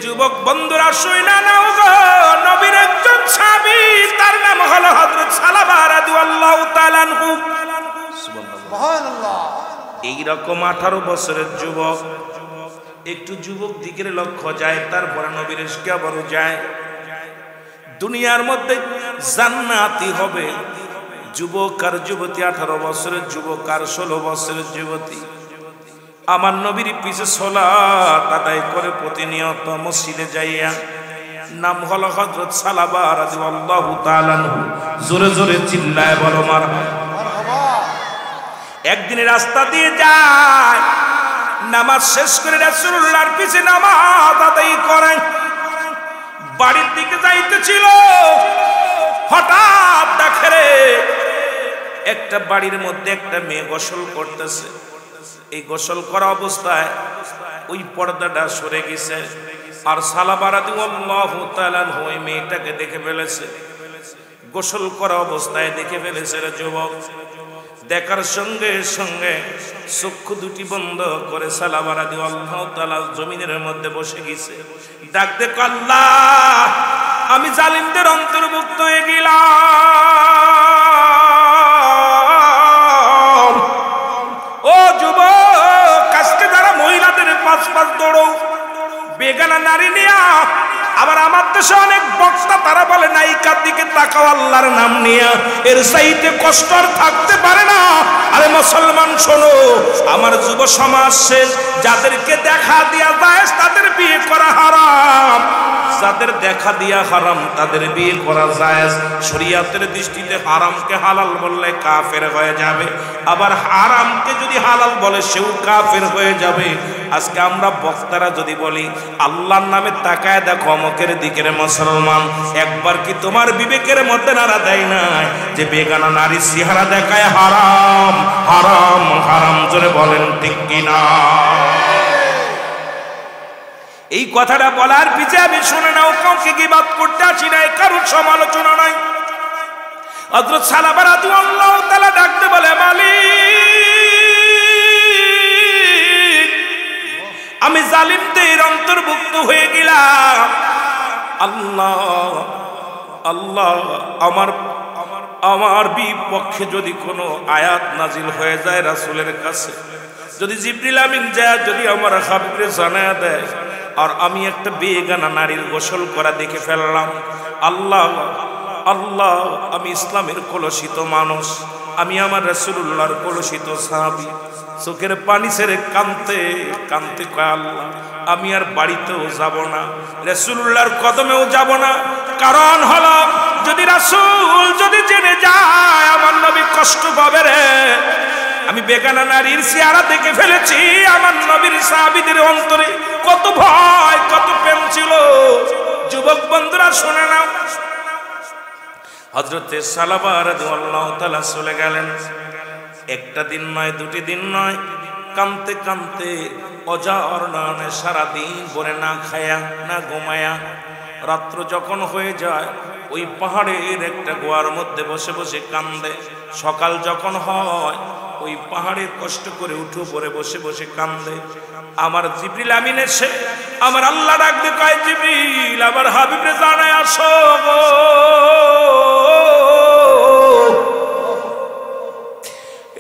যুবক বন্ধুরা শুইনা নাও গো, নবীর একজন সাহাবী, তার নাম হলো হযরত সালাবা রাদিয়াল্লাহু তাআলা আনহু। সুবহানাল্লাহ। এই রকম 18 বছরের যুবক, একটু যুবক দিকের লক্ষ্য যায়, তারপরে নবীর ইশকে আবার যায়। দুনিয়ার মধ্যে জান্নাতি হবে যুবক আর যুবতী, 18 বছরের যুবক আর 16 বছরের যুবতী আমার নবীর পিছে সালাত আদায় করে প্রতিনিয়ত মসজিদে যাইয়া। নাম হলো হযরত সালাবা রাদিয়াল্লাহু তাআলা আনহু। জোরে জোরে চিল্লায় বলো মারহাবা। একদিন রাস্তা দিয়ে যায়, নামাজ শেষ করে রাসূলুল্লাহর পিছে নামাজ আদায় করে বাড়ির দিকে যাইতেছিল। হঠাৎ দেখে রে, একটা বাড়ির মধ্যে একটা মেয়ে গোসল করতেছে। এই গোসল করা অবস্থায় ওই পর্দাটা সরে গেছে, আর সালাবা রাদিয়াল্লাহু তাআলা আনহু ওই মেয়েটাকে দেখে ফেলেছে। গোসল করা অবস্থায় দেখে ফেলেছে রে যুবক। দেখার সঙ্গে সঙ্গে চক্ষু দুটি বন্ধ করে সালাবা রাদিয়াল্লাহু তাআলা জমিনের মধ্যে বসে গেছে। ডাক দে, আল্লাহ, আমি জালিমদের অন্তর্ভুক্ত হয়ে গেলাম। ও যুবক, আজকে যারা মহিলাদের পাঁচ পাঁচ দৌড়ো, বেগানা নারী নিয়া, আবার আমার দেশে অনেক বক্তা তারা বলে নায়িকার দিকে তাকাও আল্লাহর নাম নিয়া, এর চাইতে কষ্ট আর থাকতে পারে না। আরে মুসলমান শোনো, আমার যুব সমাজ শেষ, যাদেরকে দেখা দিয়া যায় তাদের বিয়ে করা হারাম, যাদের দেখা দিয়া হারাম তাদের বিয়ে করা জায়েজ। শরীয়তের দৃষ্টিতে হারামকে হালাল বললে কাফের হয়ে যাবে, আবার হারামকে যদি হালাল বলে সেও কাফের হয়ে যাবে। আজকে আমরা বক্তারা যদি বলি আল্লাহর নামে তাকায় দেখো অমকের দিকের মুসলমান, একবার কি তোমার বিবেকের মধ্যে নাড়া দেয় না যে বেগানা নারী চেহারা দেখায় হারাম হারাম হারাম? জোরে বলেন ঠিক কিনা? এই কথাটা বলার পিছে আমি শুনে নাও, কাউকে গীবাত করতে আসি নাই, কারোর সমালোচনা নাই। হযরত সালাবা রাদিয়াল্লাহু তাআলা ডাকতে বলে, মালিক, আমি জালিমদের অন্তর্ভুক্ত হয়ে গেলাম। আল্লাহ আল্লাহ, আমার বিপক্ষে যদি কোনো আয়াত নাজিল হয়ে যায় রাসূলের কাছে, যদি জিবরিল আমিন যায় যদি আমার হাবিবরে জানায়া দেয়, আর আমি একটা বেগানা নারীর গোসল করা দেখে ফেললাম, আল্লাহ আল্লাহ, আমি ইসলামের কলুষিত মানুষ, আমি আমার রাসূলুল্লাহর কলুষিত সাহাবী, চোখের পানি ছেড়ে কাঁদতে কাঁদতে কয়, আল্লাহ, আমি আর বাড়িতেও যাব না, রাসূলুল্লাহর কদমেও যাব না। কারণ হলো, যদি রাসূল যদি জেনে যায় আমার নবী কষ্ট পাবে রে। আমি বেগানা নারীর চেহারা দেখে ফেলেছি, আমার নবীর সাহাবীদের অন্তরে কত ভয় কত প্রেম ছিল। যুবক বন্ধুরা শুনে নাও, হযরতে সালাবা রাদিয়াল্লাহু তাআলা চলে গেলেন। একটা দিন নয়, দুটি দিন নয়, কাঁদতে কাঁদতে অজার নয়নে সারাদিন ভরে না খায়া না ঘুমায়া, রাত্র যখন হয়ে যায় ওই পাহাড়ের একটা গুহার মধ্যে বসে বসে কান্দে। সকাল যখন হয় ওই পাহাড়ে কষ্ট করে উঠে পড়ে বসে বসে কান্দে। আমার জিবরিল আমিন এসে আমার আল্লাহ ডাকতে কয়, জিবরিল, আমার হাবিবরে জানায় আসো গো।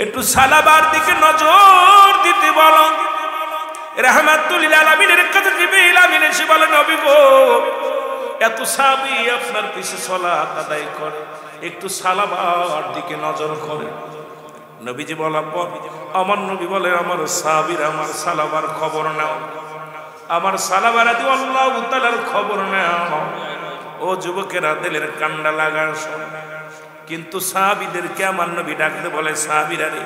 একটু সালাবার দিকে নজর দিতে বলো। রাহমাতুল লিল আলামিনের কাছে জিবরিল আমিন এসে বলে, নবী গো, এত সাহাবী আপনার পিছে সালাত আদায় করে, একটু সালাবার দিকে নজর করে। নবীজি বলার পর আমার নবী বলে, আমার সাহাবীরা আমার সালাবার খবর নাও, আমার সালাবা রাদিয়াল্লাহু তাআলার খবর নাও। ও যুবকেরা, দিলের কান্ডা লাগা। কিন্তু সাহাবীদেরকে আমার নবী ডাকতে বলে, সাহাবীরা রে,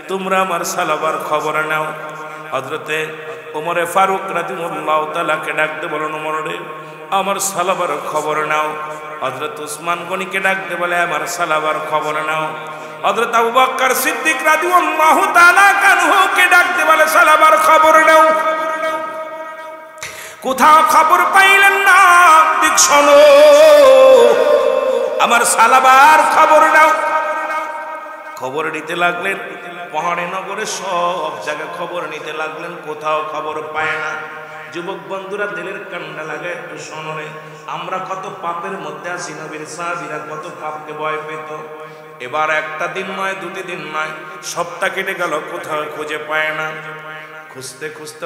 তোমরা আমার সালাবার খবর নাও। হযরতে ওমরে ফারুক রাদিয়াল্লাহু তাআলাকে ডাকতে বলেন, ওমর রে, আমার সালাবার খবর নাও। হযরত উসমান গনিকে ডাকতে বলে, আমার সালাবার খবর নাও। হযরত আবু বকর সিদ্দিক রাদিয়াল্লাহু তাআলা আনহুকে ডাকতে বলে, সালাবার খবর নাও। কোথাও খবর পাইলেন না, দিক শোনো, আমার সালাবার খবর নাও। খবর নিতে লাগলেন, পাহাড়ে নগরে সব জায়গায় খবর নিতে লাগলেন, কোথাও খবর পায় না। যুবক বন্ধুরা দিলের কান্না লাগে একটু শোনে, আমরা কত পাপের মধ্যে আছি, নবীর সাহাবীরা কত পাপকে ভয় পেত। এবার একটা দিন নয়, দুটি দিন নয়, সপ্তাহ কেটে গেল, কোথাও খুঁজে পায় না। খুঁজতে খুঁজতে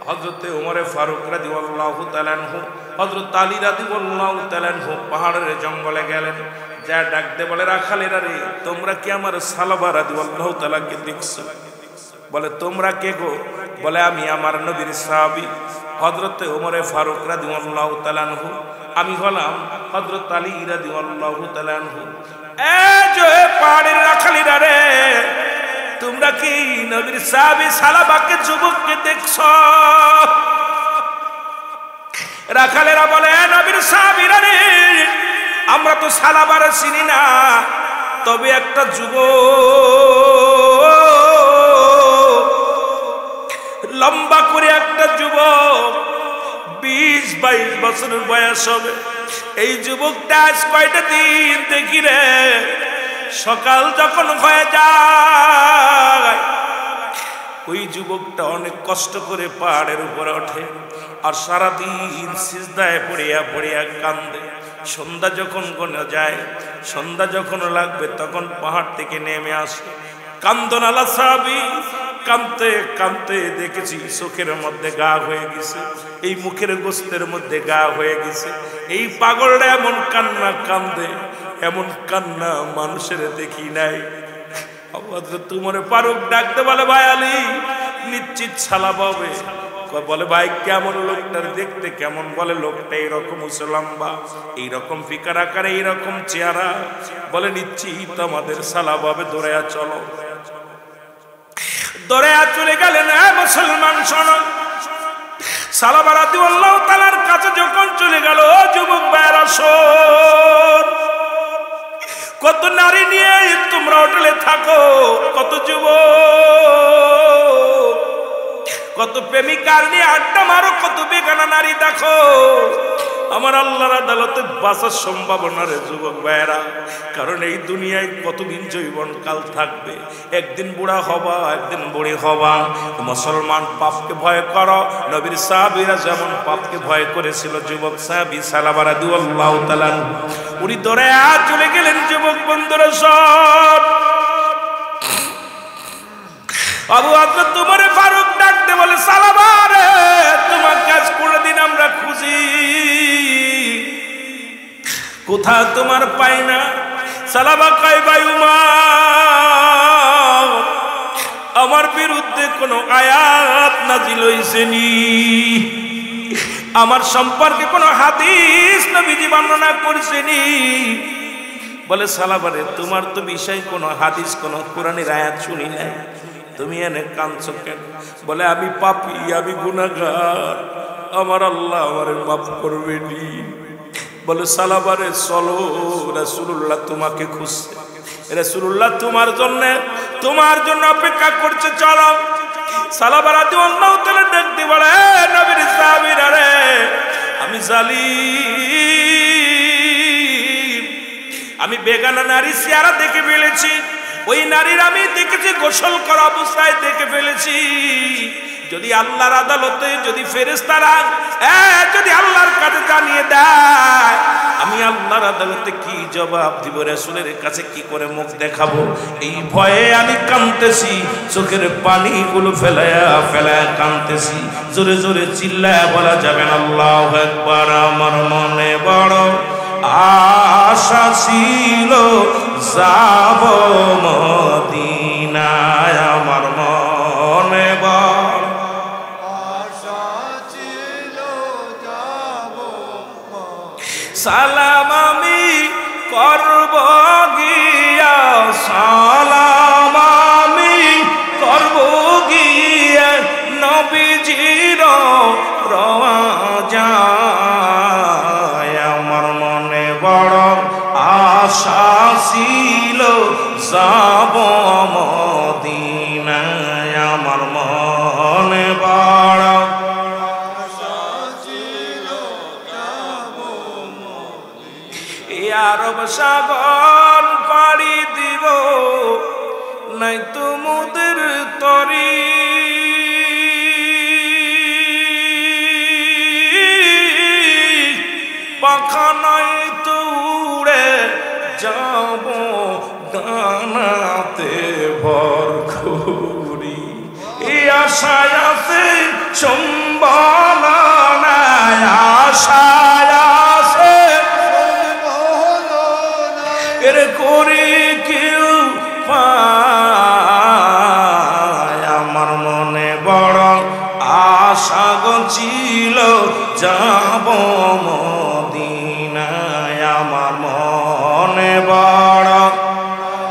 হযরতে ওমরে ফারুক রাদিয়াল্লাহু তাআলা আনহু, হযরত আলী রাদিয়াল্লাহু তাআলা আনহু পাহাড়ের জঙ্গলে গেলেন। যা ডাকতে বলে, রাখালেরা রে, তোমরা কি আমার সালাবা রাদিয়াল্লাহু তাআলাকে দেখছো? বলে তোমরা কে গো? বলে আমি আমার নবীর সাহাবী হযরতে ওমরে ফারুক রাদিয়াল্লাহু তাআলা আনহু, আমি হলাম হযরত আলী রাদিয়াল্লাহু তাআলা আনহু। এই যে পাহাড়ের রাখালেরা রে, তোমরা কি নবীর সাহাবী সালাবাকে যুবককে দেখছো? রাখালেরা বলে, নবীর সাহাবীরা রে, আমরা তো সালাবারে চিনি না, তবে একটা লম্বা করে একটা যুবক 20-22 বছরের বয়স হবে। এই যুবকটা আজ কয়টা দিন দেখি রে, সকাল যখন হয়ে যায় ওই যুবকটা অনেক কষ্ট করে পাহাড়ের উপরে ওঠে আর সারাদিন সিজদায় পড়িয়া পড়িয়া কান্দে। সন্ধ্যা যখন গনে যায়, সন্ধ্যা যখন লাগবে, তখন পাহাড় থেকে নেমে আসে। কান্দন আলা সাহাবী, কান্দতে কান্দতে দেখেছি চোখের মধ্যে গা হয়ে গেছে, এই মুখের গোস্তের মধ্যে গা হয়ে গেছে। এই পাগলটা এমন কান্না কান্দে, এমন কান্না মানুষের দেখি নাই। তোমারে ফারুক ডাকতে বলে, ভাই আলী, নিশ্চিত সালাবা হবে। বলে ভাই কেমন লোকটার দেখতে কেমন? বলে লোকটা এইরকম উঁচু লম্বা, এইরকম ফিকার আকারে, এইরকম চেহারা। বলে নিশ্চিত আমাদের সালাবা হবে, দৌড়াইয়া চলো। দৌড়াইয়া চলে গেলেন। মুসলমান শোনো, সালাবা রাদিয়াল্লাহু তাআলার কাছে যখন চলে গেল, যুবক ভাইরা শোন, কত নারী নিয়ে তোমরা হোটেলে থাকো, কত যুবক, কত প্রেমিকার নিয়ে আড্ডা মারো, কত বেগানা নারী দেখো। আমার আল্লাহর আদালতে বাঁচার সম্ভাবনা রে যুবক ভাইরা, কারণ এই দুনিয়ায় কতদিন জীবন কাল থাকবে, একদিন বুড়া হবা, একদিন বুড়ি হবা। মুসলমান পাপকে ভয় করো, নবীর সাহাবীরা যেমন পাপকে ভয় করেছিল। যুবক সাহাবী সালাবা রাদিয়াল্লাহু তাআলা উনি দৌড়ায়া চলে গেলেন। যুবক বন্ধুরা সব, আবু হযরত ওমর ফারুক ডাকতে বলে, সালাবা রে, তোমার কাজ করে দিন আমরা খুঁজি, কোথা তোমার পাই না। সালাবা কয়, ভাই উমর, আমার বিরুদ্ধে কোন আয়াত নাজিল হইছে নি, আমার সম্পর্কে কোন হাদিস নবীজি বর্ণনা করেছেনি? বলে সালাবা রে, তোমার তো বিষয় কোন হাদিস, কোন কোরআনের আয়াত শুনি নাই, তুমি এনে কাঁদছো কেন? বলে আমি পাপী, আমি গুনাহগার, আমার আল্লাহ আমারে মাফ করবে নি। বলে সালাবা রে, চলো, রাসূলুল্লাহ তোমাকে খুঁজছে, রাসূলুল্লাহ তোমার জন্য অপেক্ষা করছে, চলো। সালাবা রাদিয়াল্লাহু তাআলা দেখতে বলে, নবীর সাহাবীরা রে, আমি জালিম, আমি বেগানা নারী চেহারা দেখে ফেলেছি, ওই নারীর আমি দেখেছি গোসল করা অবস্থায় দেখে ফেলেছি। যদি আল্লাহর আদালতে, যদি ফেরেশতারা যদি আল্লাহর কাছে জানিয়ে দেয়, আমি আল্লাহর আদালতে কি জবাব দিব? রাসূলের কাছে কি করে মুখ দেখাবো? এই ভয়ে আমি কাঁদতেছি, চোখের পানিগুলো ফেলায়া ফেলায়া কাঁদতেছি। জোরে জোরে চিল্লায়া বলা যাবে না আল্লাহু আকবার। আমার মনে বড় আশা ছিল যাব মদিনায়, আমার মনে বড় আশা ছিল যাব। সালাম আমি করব গিয়া, সালাম আমি করব গিয়া নবীজির রওজায়, আমার মনে বড় আশা ছিল যাব মদিনায়, আমার মনে বড় আশা ছিল যাব মদিনায়। আরব সাগর পাড়ি দিব, নাই তো মুদের তরি, পাখা নাই তো উড়ে যাব ডানাতে ভর করি, এই আশায় আছে সম্ভাবনা নাই, আশায় আছে এর করি কেউ পায়। আমার মনে বড় আশা ছিল যাব মদিনায়, আমার মনে বড়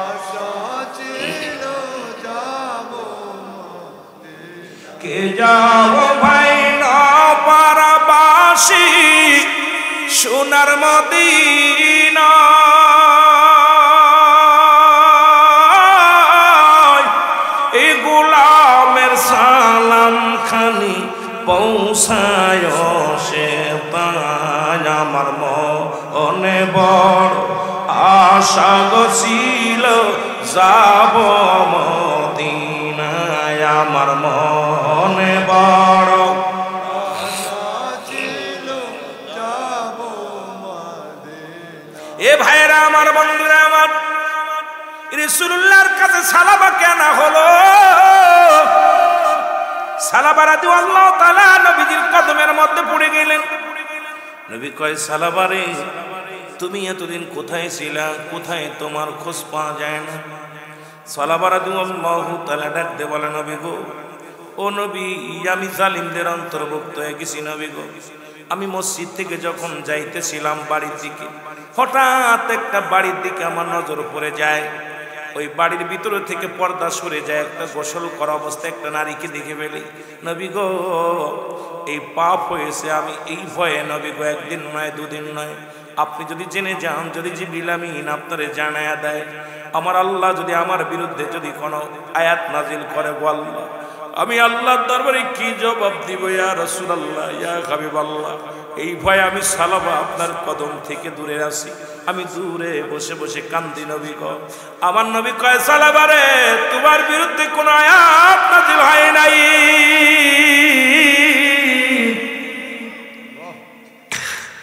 আশা ছিল যাব মদিনায়। কে যাব ভাই না পারাবাসী সোনার মদিনা, এই গোলামের সালাম খানি পৌঁছায় সে পায়। আমার মনে বড় আশা ছিল যাব মদিনায়, আমার মনে বড় আশা ছিল যাব মদিনায়। এ ভাইরা আমার, বন্ধুরা আমার, রাসূলুল্লাহর কাছে সালাবা কেন হলো? সালাবা রাদিয়াল্লাহু তাআলা নবীজির কদমের মধ্যে পড়ে গেলেন। নবী কয়, সালাবা রে, তুমি এতদিন কোথায় ছিলা? কোথায় তোমার খোঁজ পাওয়া যায় না? সালাবা রাদিয়াল্লাহু তাআলা ডাক দিয়ে বলে, নবী গো, ও নবী, আমি জালিমদের অন্তর্ভুক্ত হয়ে গেছি নবী গো। আমি মসজিদ থেকে যখন যাইতেছিলাম বাড়ির দিকে, হঠাৎ একটা বাড়ির দিকে আমার নজর পড়ে যায়। ওই বাড়ির ভিতরে থেকে পর্দা সরে যায়, একটা গোসল করা অবস্থায় একটা নারীকে দেখে ফেলি। নবী গো, এই পাপ হয়েছে, আমি এই ভয়ে নবী গো একদিন নয় দুদিন নয়, আপনি যদি জেনে যান, যদি জিবরিল আমিন আপনারে জানায়া দেয়, আমার আল্লাহ যদি আমার বিরুদ্ধে যদি কোনো আয়াত নাজিল করে, বল আমি আল্লাহর দরবারে কি জবাব দিব? ইয়া রাসূলুল্লাহ, ইয়া হাবিবাল্লাহ, এই ভয়ে আমি সালাবা আপনার কদম থেকে দূরে আছি, আমি দূরে বসে বসে কান্দি। নবী গো, আমার নবী কয়, সালাবা রে, তোমার বিরুদ্ধে কোনো আয়াত নাজিল হয় নাই,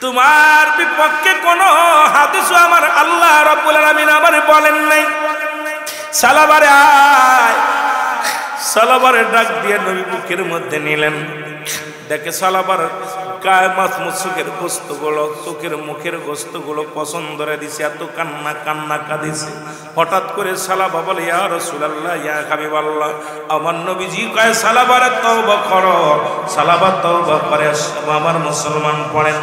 তোমার বিপক্ষে কোনো হাদিসও আমার আল্লাহ রাব্বুল আলামিন আমারে বলেন নাই। সালাবারে আয়। সালাবারে ডাক দিয়ে নবী বুকের মধ্যে নিলেন। দেখে সালাবার গায়ে মাছ মুসুকের গোস্তগুলো, চোখের মুখের গোস্তগুলো পছন্দ করে দিছে, এত কান্না কান্না কাঁদিছে। হঠাৎ করে সালাবা বলে, ইয়া রাসূলুল্লাহ, ইয়া হাবিবাল্লাহ, আমার নবীজি কয়, সালাবারে তওবা করো। সালাবা তওবা করে, আমার মুসলমান পড়েন,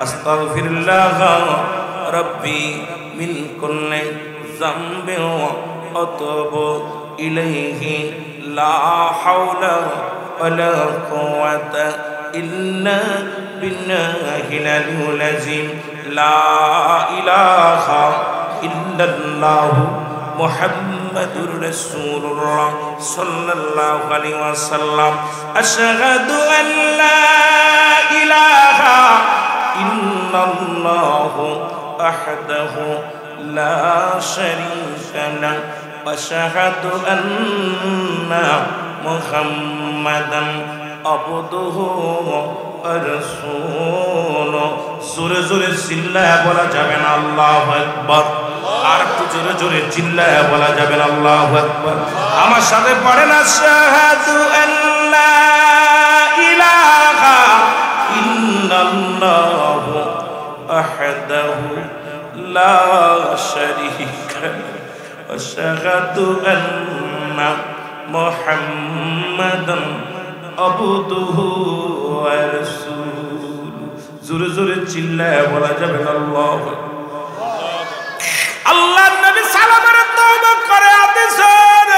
আস্তাগফিরুল্লাহ রাব্বি মিন কুল্লি যামবি ওয়া আতুবু ইলাইহি লা হাওলা ওয়ালা কুওয়াতা ইল্লা বিল্লাহিল আলিয়্যিল আযীম, লা ইলাহা ইল্লাল্লাহু মুহাম্মাদুর রাসূলুল্লাহ সাল্লাল্লাহু আলাইহি ওয়াসাল্লাম, আশহাদু আন লা ইলাহা ইল্লাল্লাহু আহদাহু লা শারীকা লাহু ওয়া আশহাদু আন্না মুহাম্মাদান আবদুহু ওয়া রাসূলুহু। জোরে জোরে চিল্লায়া বলা যাবে না আল্লাহু আকবার? আর একটু জোরে জোরে চিল্লায়া বলা যাবে না আল্লাহু আকবার? আমার সাথে পড়েন, আশহাদু আল্লা ইলাহা ইল্লাল্লাহু আহদাহু লা শারীকা লাহু ওয়া আশহাদু আন্না মুহাম্মাদান আবদুহু ওয়া রাসূলুহু। জোরে জোরে চিল্লায়া বলা যাবে না আল্লাহু আকবার? আল্লাহর নবী সালাবার তওবা করে আদেশের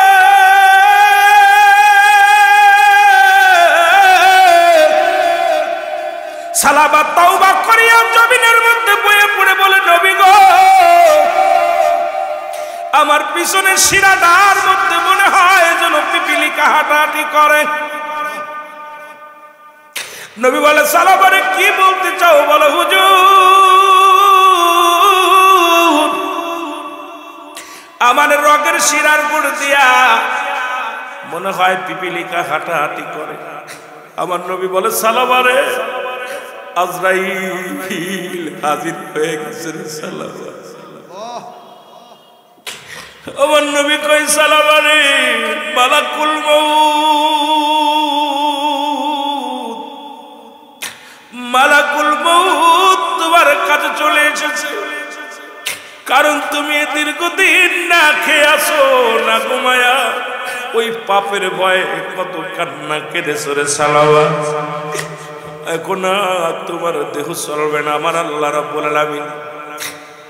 সালাবা তওবা করিয়া জমিনের মধ্যে বয়ে পড়ে বলে, নবী গো, আমার পিছনের শিরাটার মধ্যে মনে হয় যেন পিপিলিকা হাঁটাহাঁটি করে। নবী বলে, সালাবারে কি বলতে চাও বলো? হুজুর, আমার রগের শিরার গুড় দিয়া মনে হয় পিপিলিকা হাঁটাহাঁটি করে। আমার নবী বলে, সালাবারে আজরাইল হাজির হয়ে গেছে সালাবা। আমার নবী কই সালাবা রে মালাকুল মউত, মালাকুল মউত তোমার কাছে চলে এসেছে, কারণ তুমি দীর্ঘদিন না খেয়ে আসো না ঘুমায়া ওই পাপের ভয়ে কত কান্না কেঁদেছো রে সালাবা। এখন তোমার দেহ চলবে না, আমার আল্লাহ রাব্বুল আলামিন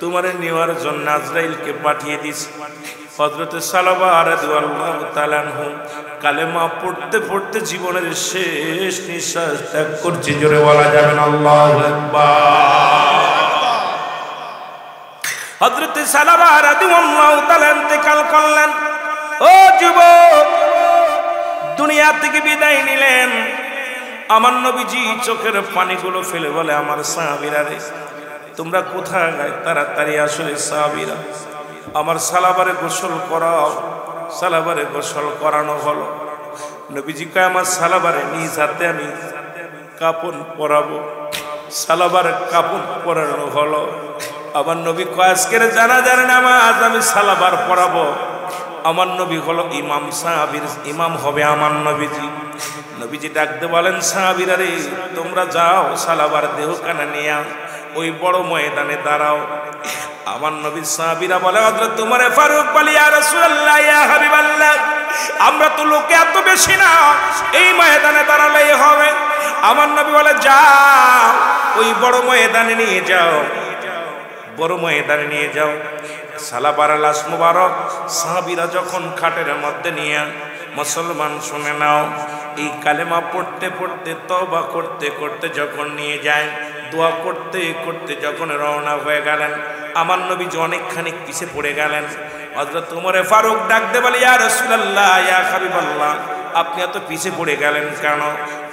তোমারে নেওয়ার জন্য আজরাইলকে পাঠিয়ে দিছে। হযরত সালাবা রাদিয়াল্লাহু তাআলা আনহু কালেমা পড়তে পড়তে জীবনের শেষ নিঃশ্বাস ত্যাগ করছে, জোরে বলা যাবে না আল্লাহু আকবার। হযরত সালাবা রাদিয়াল্লাহু তাআলা ইন্তেকাল করলেন। ও যুবক, দুনিয়া থেকে বিদায় নিলেন। আমার নবীজি চোখের পানিগুলো ফেলে বলে, আমার সাহাবীরা রে তোমরা কোথায়? তাড়াতাড়ি আসলে সাহাবীরা আমার সালাবারে গোসল করাও। সালাবারে গোসল করানো হলো। নবীজি কয় আমার সালাবারে নিজ হাতে আমি কাপড় পরাবো। সালাবারে কাপড় পরানো হলো। আমার নবী কয় আজকের জানাজার নামাজ আমি সালাবার পরাবো। আমার নবী হলো ইমাম, সাহাবীর ইমাম হবে আমার নবীজি। নবীজি ডাকতে বলেন সাহাবীরা রে তোমরা যাও সালাবার দেহখানা নিয়ে ওই বড় ময়দানে দাঁড়াও। আমার নবী সাহাবীরা বলে হযরত তোমার ফারুক বলি ইয়া রাসূলুল্লাহ ইয়া হাবিবাল্লাহ আমরা তো লোকে এত বেশি না, এই ময়দানে দাঁড়ালেই হবে। আমার নবী বলে যাও ওই বড় ময়দানে নিয়ে যাও, বড় ময়দানে নিয়ে যাও। সালাবার লাশ মুবারক সাহাবীরা যখন খাটের মধ্যে নিয়ে, মুসলমান শুনে নাও, এই কালেমা পড়তে পড়তে তওবা করতে করতে যখন নিয়ে যায়, দোয়া করতে করতে যখন রওনা হয়ে গেলেন, আমার নবীজি অনেকখানি পিছে পড়ে গেলেন। হযরত ওমর ফারুক ডাকতে বলে ইয়া রাসূলুল্লাহ ইয়া হাবিবাল্লাহ আপনি এত পিছে পড়ে গেলেন কেন?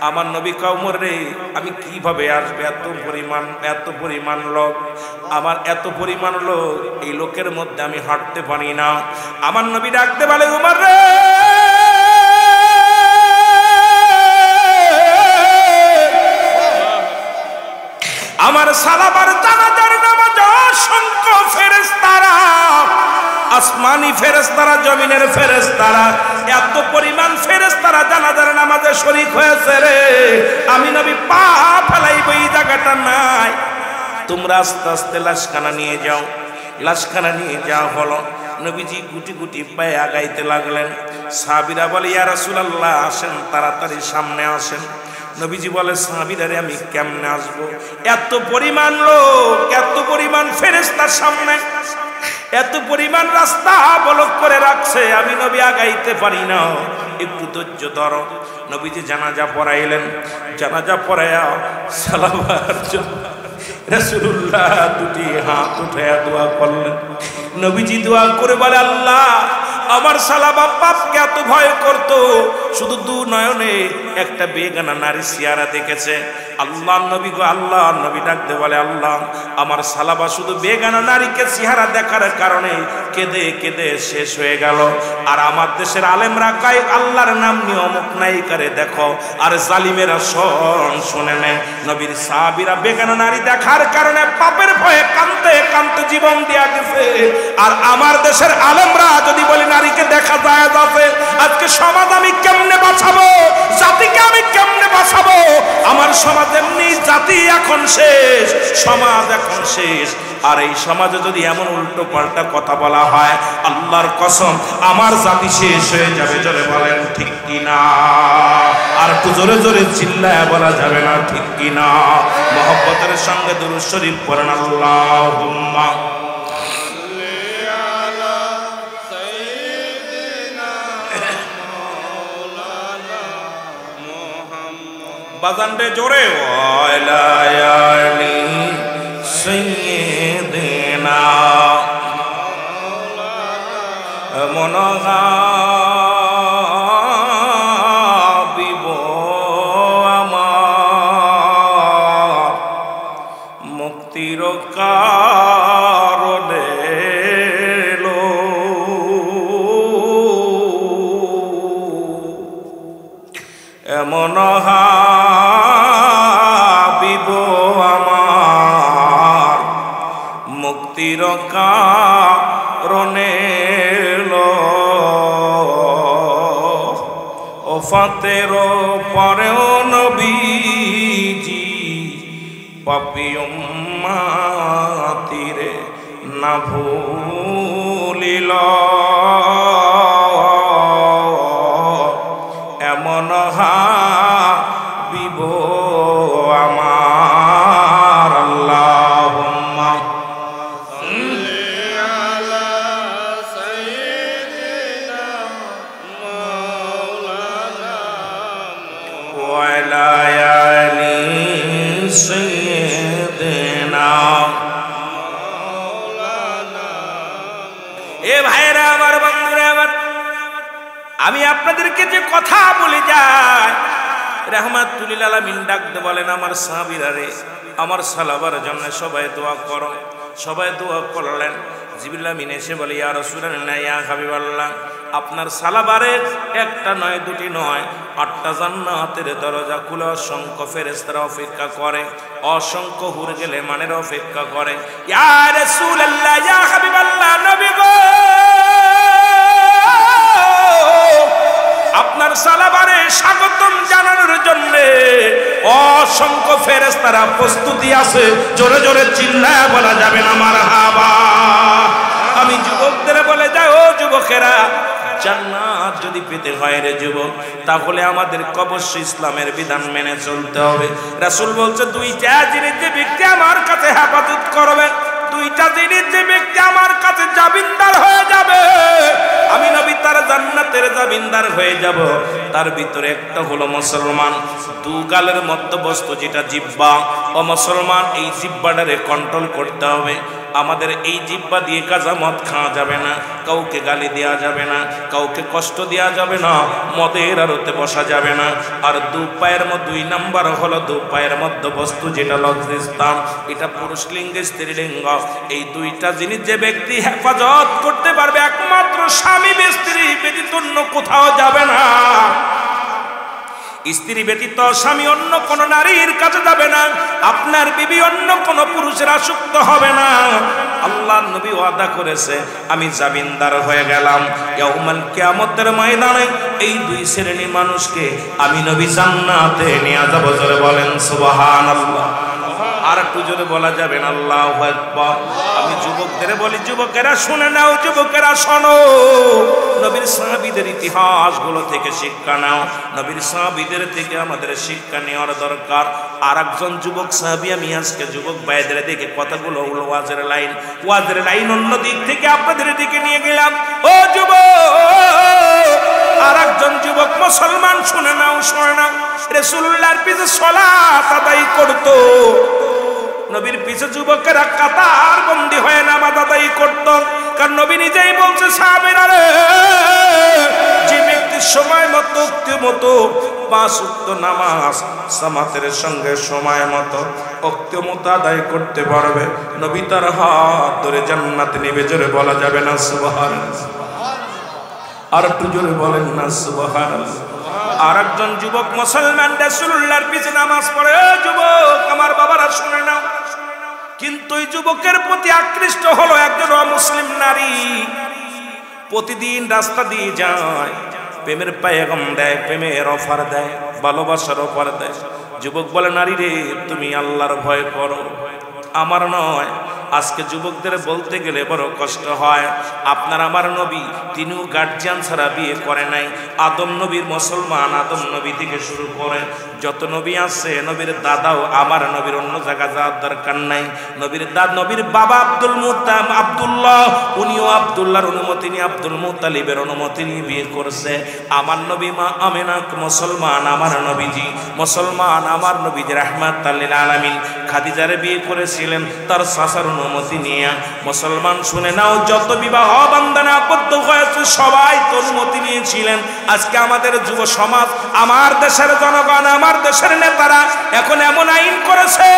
আমার নবী কয় ওমর রে আমি কিভাবে আসবে, এত পরিমাণ লোক, আমার এত পরিমাণ লোক, এই লোকের মধ্যে আমি হাঁটতে পারি না। আমার নবী ডাকতে বলে ওমর রে আমার সালাবার জানাজার নামাজ অসংখ্য ফেরেশতারা, আসমানি ফেরেশতারা, জমিনের ফেরেশতারা, এত পরিমাণ ফেরেশতারা জানাজার নামাজে শরীক হয়েছে রে, আমি নবী পা ফেলাইব এই জায়গাটা নাই। তোমরা আস্তে আস্তে লাশখানা নিয়ে যাও। লাশখানা নিয়ে যাওয়া হলো। নবীজি গুটি গুটি পায়ে আগাইতে লাগলেন। সাহাবীরা বলে ইয়া রাসূলুল্লাহ আসেন, তাড়াতাড়ি সামনে আসেন। নবীজি বলে সাহাবীরা রে আমি কেমনে আসবো? এত পরিমাণ লোক, এত পরিমাণ ফেরেশতার সামনে, এত পরিমাণ রাস্তা ব্লক করে রাখছে, আমি নবী আগাইতে পারি না, একটু ধৈর্য ধরো। নবীজি জানাজা পড়াইলেন। জানাজা পড়ায়া সালাবার জন্য রাসূলুল্লাহ দুটি হাত উঠায়া দোয়া করলেন। নবীজি দোয়া করে বলে আল্লাহ আমার সালাবা পাপকে এত ভয় করত, শুধু দু নয়নে একটা বেগানা নারী চেহারা দেখেছে। আল্লাহ নবী গো, আল্লাহ নবী ডাকতে বলে আল্লাহ আমার সালাবা শুধু বেগানা নারীকে চেহারা দেখার কারণে কেঁদে কেঁদে শেষ হয়ে গেল। আর আমার দেশের আলেমরা কয় আল্লাহর নাম নিয়ে অমুক নায়িকারে দেখো, আর জালিমেরা শুনে নেয় নবীর সাহাবীরা বেগানা নারী দেখার কারণে পাপের ভয়ে কাঁদতে কাঁদতে জীবন দিয়া গেছে। আর আমার দেশের আলেমরা যদি বলি নারীকে দেখা যায় যাবে, আজকে সমাজ আমি কেমনে বাঁচাবো, জাতিকে আমি কেমনে বাঁচাবো? আমার সমাজ এমনি, জাতি এখন শেষ, সমাজ এখন শেষ। আর এই সমাজে যদি এমন উল্টো পাল্টা কথা বলা হয়, আল্লাহর কসম আমার জাতি শেষ হয়ে যাবে। জোরে বলেন ঠিক কিনা? আর একটু জোরে জোরে চিল্লায় বলা যাবে না ঠিক কিনা? মহব্বতের সঙ্গে দুরূদ শরীফ পড়েন আল্লাহুম্মা বাজানবে জোরে ওয়ালায়ালি সাইয়্যিদিনা মনহাবিব আমার মুক্তির কারণে এমন হাবিব চিরকারণে ওফাতের পরেও নবীজি পাপী উম্মতিরে না ভুলিল এমন হাবিব আমার আল্লাহুম্মা সাল্লি আলা সাইয়্যিদিনা মাওলানা ওয়া আলা আলি সাইয়্যিদিনা মাওলানা। এ ভাইরা আমার, বন্ধুরা আমার, আমি আপনাদেরকে যে কথা বলে যাই, রাহমাতুল লিল আলামিন ডাকতে বলেন আমার সাহাবীরা রে, আমার সালাবার জন্য সবাই দোয়া করো। সবাই দোয়া করলেন। জিবরিল আমিন এসে বলে ইয়া রাসূলুল্লাহ, ইয়া হাবিবাল্লাহ, আপনার সালাবারে একটা নয়, দুটি নয়, 8টা জান্নাতের দরজা খুলে অসংখ্য ফেরেশতারা অপেক্ষা করে, অসংখ্য হুর গেলে মানের অপেক্ষা করে। ইয়া রাসূলুল্লাহ, ইয়া হাবিবাল্লাহ, নবী গো, আপনার সালাবারে স্বাগতম জানানোর জন্য অসংখ্য ফেরেশতারা প্রস্তুতি আছে। জোরে জোরে চিল্লায় বলা যাবে না মারহাবা। আমি যুবকদের বলে যাই, ও যুবকেরা, জান্নাত যদি পেতে হয় রে যুবক, তাহলে আমাদেরকে অবশ্যই ইসলামের বিধান মেনে চলতে হবে। রাসূল বলছে, দুইটা জিনিস যে ব্যক্তি আমার কাছে হেফাজত করবে, দুইটা জিনিস যে ব্যক্তি আমার কাছে জামিনদার হয়ে যাবে, আমি নবী তার জান্নাতের জামিনদার হয়ে যাব। তার ভিতরে একটা হলো মুসলমান। দুগালের মধ্যবস্তু যেটা জিহ্বা, ও মুসলমান, এই জিহ্বাটারে কন্ট্রোল করতে হবে। আমাদের এই জিহ্বা দিয়ে কাজা মদ খাওয়া যাবে না, কাউকে গালি দেওয়া যাবে না, কাউকে কষ্ট দেওয়া যাবে না, মদের আড়তে বসা যাবে না। আর দুই নাম্বার হলো দু পায়ের মধ্যবস্তু যেটা লজ্জাস্থান, এটা পুরুষ লিঙ্গ স্ত্রীলিঙ্গ। এই দুইটা জিনিস যে ব্যক্তি হেফাজত করতে পারবে, একমাত্র স্বামী স্ত্রী ব্যতীত অন্য কোথাও যাবে না। স্ত্রী ব্যতীত স্বামী অন্য কোন নারীর কাছে যাবে না। আপনার বিবি অন্য কোন পুরুষের আসক্ত হবে না। আল্লাহর নবী ওয়াদা করেছে, আমি জামিনদার হয়ে গেলাম ইয়াউমাল কিয়ামতের ময়দানে এই দুই শ্রেণীর মানুষকে আমি নবী জান্নাতে নিয়ে যাব। জোরে বলেন সুবহানাল্লাহ। আর একটু জোরে বলা যাবে না আল্লাহু আকবার। আমি যুবকদের বলি, যুবকেরা শুনে নাও, যুবকেরা শোনো, নবীর সাহাবীদের ইতিহাসগুলো থেকে শিক্ষা নাও। নবীর সাহাবীদের থেকে আমাদের শিক্ষা নেওয়ার দরকার। আর একজন যুবক সাহাবী, আমি আজকে যুবক ভাইদের দিকে কথাগুলো হলো ওয়াজের লাইন অন্য দিক থেকে আপনাদের দিকে নিয়ে গেলাম। ও যুবক, আর একজন যুবক মুসলমান শুনে নাও, রাসূলুল্লাহর পিছে সালাত আদায় করতো। নবীর পিছে যুবকেরা কাতার বন্দী হয়ে নামাজ আদায় করত। কারণ নবী নিজেই বলছে, সাহাবীরা রে, যে ব্যক্তি সময় মতো 5 ওয়াক্ত নামাজ জামাতের সঙ্গে সময় মতো আদায় করতে পারবে, নবী তার হাত ধরে জান্নাতে নেবে। জোরে বলা যাবে না সুবহানাল্লাহ। আর একটু জোরে বলেন না সুবহানাল্লাহ। আর একজন যুবক মুসলমান রাসূলুল্লাহর পিছে নামাজ পড়ে। যুবক আমার বাবারা শুনে নাও, কিন্তু এই যুবকের প্রতি আকৃষ্ট হলো একজন অমুসলিম নারী। প্রতিদিন রাস্তা দিয়ে যায়, প্রেমের পায়গাম দেয়, প্রেমের অফার দেয়, ভালোবাসার অফার দেয়। যুবক বলে, নারী রে, তুমি আল্লাহর ভয় করো, আমার নয়। আজকে যুবকদের বলতে গেলে বড় কষ্ট হয়। আপনার আমার নবী, তিনিও গার্জিয়ান ছাড়া বিয়ে করে নাই। আদম নবীর মুসলমান, আদম নবী থেকে শুরু করে যত নবী আছে, নবীর দাদাও আমার নবীর, অন্য জায়গা যাওয়ার দরকার নাই। নবীর বাবা আব্দুল্লাহ, উনিও আব্দুল্লাহর অনুমতি নিয়ে, আব্দুল মুত্তালিবের অনুমতি নিয়ে বিয়ে করছে। আমার নবী মা আমেনা মুসলমান, আমার নবীজি মুসলমান, আমার নবীজি রাহমাতুল লিল আলামিন খাদিজারে বিয়ে করেছিলেন তার চাচার অনুমতি নিয়ে। মুসলমান শুনে নাও, যত বিবাহ বন্ধনে আবদ্ধ হয়েছে সবাই তো অনুমতি নিয়েছিলেন। আজকে আমাদের যুব সমাজ, আমার দেশের জনগণ, আমার দেশের নেতারা এখন এমন আইন করেছে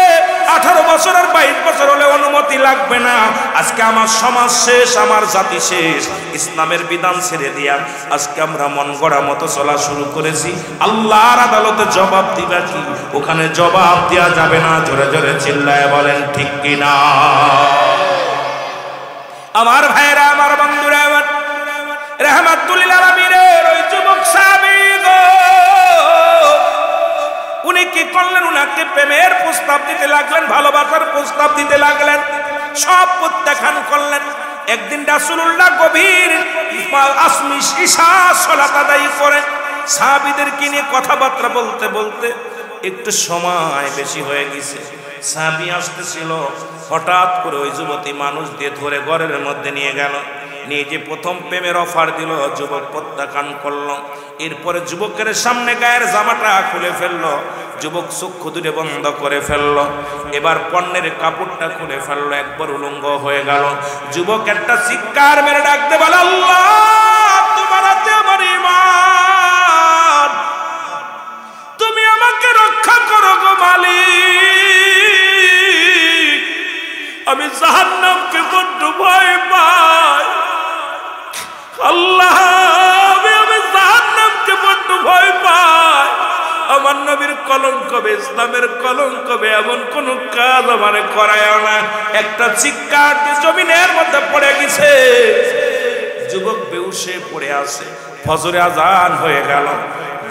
18 বছর আর 22 বছর হলে অনুমতি লাগবে না। আজকে আমার সমাজ শেষ, আমার জাতি শেষ। ইসলামের বিধান ছেড়ে দিয়া আজকে আমরা মন গড়া মতো চলা শুরু করেছি। আল্লাহর আদালতে জবাব দিবা কি? ওখানে জবাব দেওয়া যাবে না। জোরে জোরে চিল্লায় বলেন ঠিক কিনা। আমার ভাইরা, আমার বন্ধুরা, আমার রাহমাতুল লিল আলামিনের ওই যুবক সাহাবী গো, উনি কি করলেন? উনাকে প্রেমের প্রস্তাব দিতে লাগলেন, ভালোবাসার প্রস্তাব দিতে লাগলেন, সব প্রত্যাখ্যান করলেন। একদিন রাসূলুল্লাহ গভীর ইশা সালাত আদায় করে সাহাবীদেরকে নিয়ে কথাবার্তা বলতে বলতে একটু সময় বেশি হয়ে গেছে। সাহাবী আসতেছিল, হঠাৎ করে ওই যুবতী মানুষ দিয়ে ধরে ঘরের মধ্যে নিয়ে গেল, নিয়ে যে প্রথম প্রেমের অফার দিল, যুবক প্রত্যাখ্যান করলো। এরপরে যুবকের সামনে গায়ের জামাটা খুলে ফেললো, যুবক চক্ষু দুটো বন্ধ করে ফেললো, এবার পণ্যের কাপড়টা খুলে ফেললো, একবার উলঙ্গ হয়ে গেল। যুবক একটা চিৎকার মেরে ডাকতে বলে, আল্লাহ তোমার হাতে আমার ঈমান, তুমি আমাকে রক্ষা করো গো মালিক, আমি জাহান্নামকে বড্ড ভয় পাই। আল্লাহ আমি জাহান্নামকে বড্ড ভয় পাই। আমার নবীর কলঙ্ক হবে, ইসলামের কলঙ্ক হবে, এমন কোন কাজ আমারে করায় না। একটা চিৎকার দিয়ে জমিনের মধ্যে পড়ে গেছে, যুবক বেহুশে পড়ে আছে। ফজরে আজান হয়ে গেল।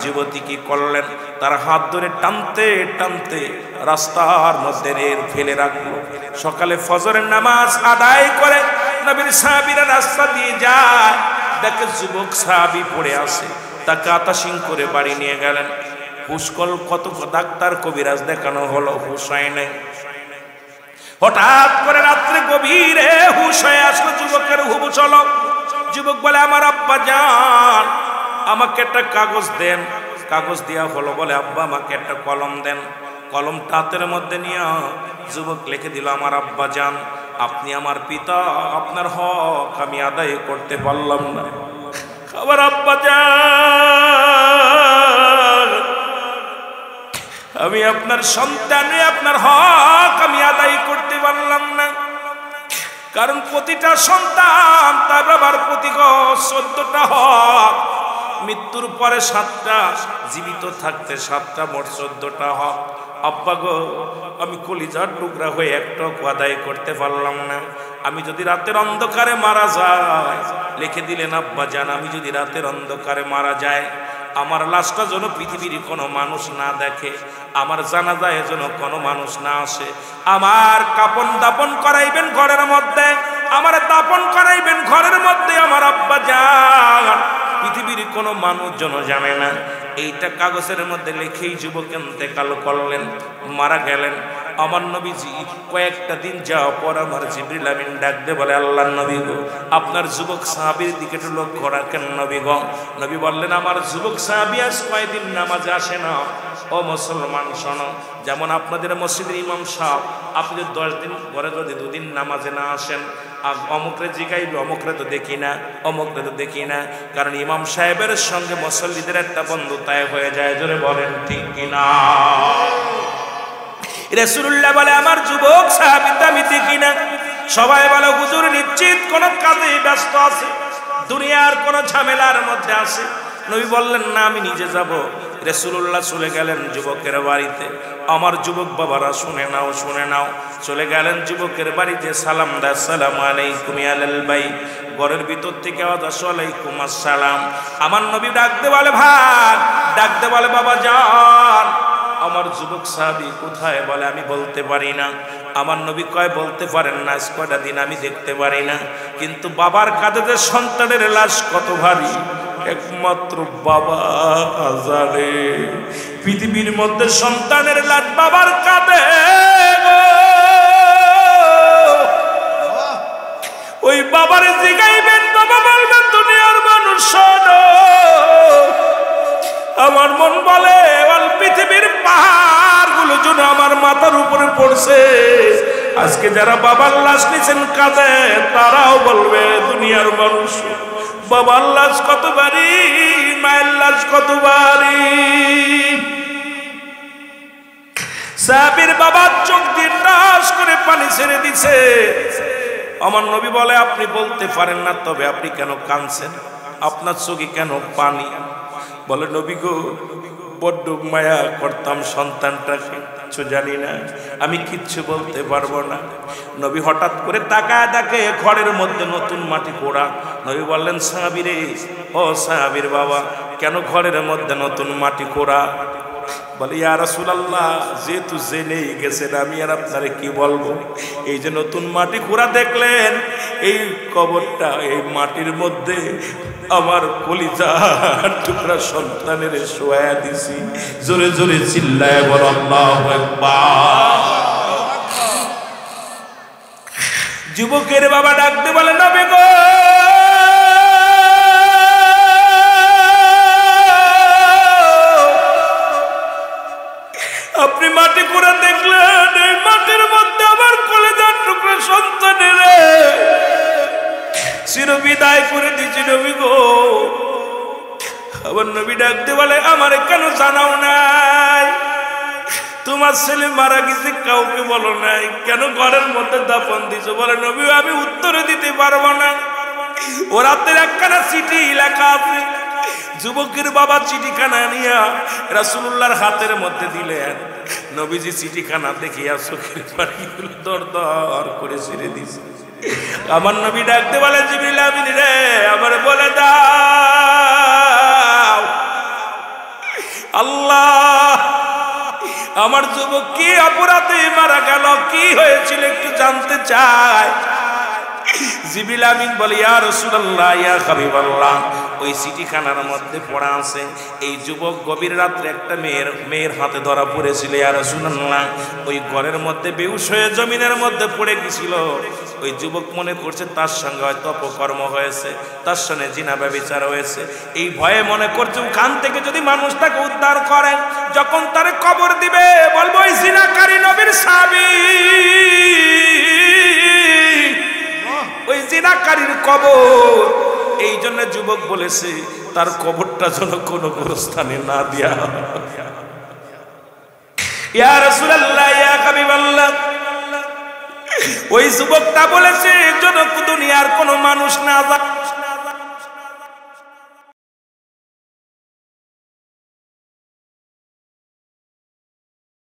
যুবতী কি করলেন? তার হাত ধরে টানতে টানতে রাস্তার মধ্যে ফেলে রাখলো। সকালে ফজরের নামাজ আদায় করে নবীর সাহাবীরা রাস্তা দিয়ে যায়, দেখে যুবক সাহাবী পড়ে আছে। তাকে আতাসিং করে বাড়ি নিয়ে গেলেন। হুসকল কত ডাক্তার কবিরাজ দেখানো হলো, হুশ হয় নাই। হঠাৎ করে রাত্রে গভীরে হুশ হয়ে আসলো যুবকের, হুশ হলো। যুবক বলে, আমার আব্বা জান, আমাকে একটা কাগজ দেন। কাগজ দেওয়া হলো। বলে, আব্বা আমাকে একটা কলম দেন। কলম হাতের মধ্যে নিয়ে যুবক লিখে দিল, আমার আব্বা জান, আপনি আমার পিতা, আপনার হক আমি আদায় করতে পারলাম না। আমার আব্বা জান, আমি আপনার সন্তান, আপনার হক আমি আদায় করতে পারলাম না। কারণ প্রতিটা সন্তান তার বাবার প্রতি 14টা হক, মৃত্যুর পরে 7টা, জীবিত থাকতে 7টা, মোট 14টা হক। আব্বা গো, আমি কলিজার টুকরা হয়ে একটা আদায় করতে পারলাম না। আমি যদি রাতের অন্ধকারে মারা যাই, লিখে দিলেন আব্বা জান, আমি যদি রাতের অন্ধকারে মারা যায়, আমার লাশটা যেন পৃথিবীর কোনো মানুষ না দেখে, আমার জানাজায় যেন কোনো মানুষ না আসে। আমার কাপন দাপন করাইবেন ঘরের মধ্যে, আমার দাপন করাইবেন ঘরের মধ্যে, আমার আব্বা জান, পৃথিবীর কোনো মানুষ যেন জানে না। এইটা কাগজের মধ্যে লিখেই যুবক ইন্তেকাল করলেন, মারা গেলেন। আমার নবীজি কয়েকটা দিন যাওয়ার পর আমার জিবরিল আমিন ডাক দিয়ে বলে, আল্লাহর নবী গো, আপনার যুবক সাহাবীর দিকে একটু লক্ষ্য রাখেন নবী গো। নবী বললেন, আমার যুবক সাহাবী আজ কয়দিন নামাজে আসে না। ও মুসলমান শোনো, যেমন আপনাদের মসজিদের ইমাম সাহেব, আপনি 10 দিন পরে যদি 2 দিন নামাজে না আসেন, অমুকরে জিগাইবে, অমুকরে তো দেখি না, অমুকরে তো দেখি না। কারণ ইমাম সাহেবের সঙ্গে মুসল্লিদের একটা বন্ধুতায় হয়ে যায়। জোরে বলেন ঠিক কিনা? রাসূলুল্লাহ বলে, আমার যুবক সাহাবী আমি দেখি না। সবাই বলে, হুজুর নিশ্চিত কোন কাজে ব্যস্ত আছে, দুনিয়ার কোন ঝামেলার মধ্যে আছে। নবী বললেন, না আমি নিজে যাব। রাসূলুল্লাহ চলে গেলেন যুবকের বাড়িতে। আমার যুবক বাবারা শুনে নাও, শুনে নাও। চলে গেলেন যুবকের বাড়িতে, সালাম দা, আসসালামু আলাইকুম ইয়া আলাল ভাই। ঘরের ভিতর থেকে আওয়াজ, ওয়ালাইকুম আসসালাম। আমার নবী ডাকতে বলে, ভাই ডাকতে বলে, বাবা যান, আমার যুবক সাহাবী কোথায়? বলে, আমি বলতে পারি না। আমার নবী কয়, বলতে পারেন না, আজ কয়টা দিন আমি দেখতে পারি না, কিন্তু বাবার কাঁধে যে সন্তানের লাশ কত ভারী একমাত্র বাবা জানে। পৃথিবীর মধ্যে সন্তানের লাশ বাবার কাঁধে, ওই বাবারে জিগাইবেন, বাবা বলবেন, দুনিয়ার মানুষ শোনো, আমার মন বলে পৃথিবীর পাহাড়গুলো যেন আমার মাথার উপরে পড়ছে। আজকে যারা বাবার লাশ নিছেন কাঁধে, তারাও বলবে, দুনিয়ার মানুষ, বাবার লাশ কত ভারী, মায়ের লাশ কত ভারী। সাহাবীর বাবার চোখ দিয়ে টাস করে পানি ছেড়ে দিছে। আমার নবী বলে, আপনি বলতে পারেন না, তবে আপনি কেন কাঁদছেন? আপনার চোখে কেন পানি? বলে, নবী গো, বড্ড মায়া করতাম সন্তানটাকে, কিচ্ছু জানি না, আমি কিচ্ছু বলতে পারবো না। নবী হঠাৎ করে তাকায় দেখে ঘরের মধ্যে নতুন মাটি কোড়া। নবী বললেন, সাহাবী রে, ও সাহাবীর বাবা, কেন ঘরের মধ্যে নতুন মাটি কোড়া? বলে, ইয়া রাসূলুল্লাহ, যেহেতু জেনেই গেছেন আমি আর আপনারে কি বলবো। এই যে নতুন মাটি খোঁড়া দেখলেন, এই কবরটা, এই মাটির মধ্যে আমার কলিজার টুকরা সন্তানের শোয়া দিছি। জোরে জোরে চিল্লায় বল আল্লাহু আকবার। যুবকের বাবা ডাকতে বলে, নবী গো, আপনি মাটি করে দেখলেন, এই মাটির মধ্যে আমার কলিজার টুকরা সন্তানের চিরবিদায় করে দিচ্ছি নবী গো। আবার নবী ডাকতে বলে, আমারে কেন জানাও নাই? তোমার ছেলে মারা গেছে, কাউকে বলো নাই, কেন ঘরের মধ্যে দাফন দিছো? বলে, নবী আমি উত্তরে দিতে পারবো না, ও রাতের একখানা চিঠি লেখা আছে। যুবকের বাবা চিঠিখানা নিয়া রাসূলুল্লাহর হাতের মধ্যে দিলেন। নবীজি চিঠিখানা দেখিয়া চোখের পানিগুলো দর দর করে ছেড়ে দিছে। আমার নবী ডাকতে বলে, জিবরিল আমিন রে, আমার বলে দাও, আল্লাহ আমার যুবক কি অপরাধে মারা গেল, কি হয়েছিল একটু জানতে চাই। জিবরিল আমিন বলে, ইয়া রাসূলুল্লাহ, ইয়া হাবিবাল্লাহ, ওই চিঠিখানার মধ্যে পড়া আছে এই যুবক গভীর রাত্রে একটা মেয়ের হাতে ধরা পড়েছিল। ইয়া রাসূলুল্লাহ, ওই ঘরের মধ্যে বেহুশ হয়ে জমিনের মধ্যে পড়ে গেছিল। ওই যুবক মনে করছে তার সঙ্গে হয়তো অপকর্ম হয়েছে, তার সঙ্গে জিনা ব্যভিচার হয়েছে। এই ভয়ে মনে করছে ওখান থেকে যদি মানুষ তাকে উদ্ধার করেন, যখন তারে কবর দিবে বলবো ওই জিনাকারী নবীর সাহাবী, ওই জিনাকারীর কবর। এই জন্য যুবক বলেছে তার কবরটা যেন কোনো গোরস্থানে না দিয়া। ইয়া রাসূলুল্লাহ, ইয়া হাবিবাল্লাহ, ওই যুবকটা বলেছে যেন দুনিয়ার কোনো মানুষ না যায়।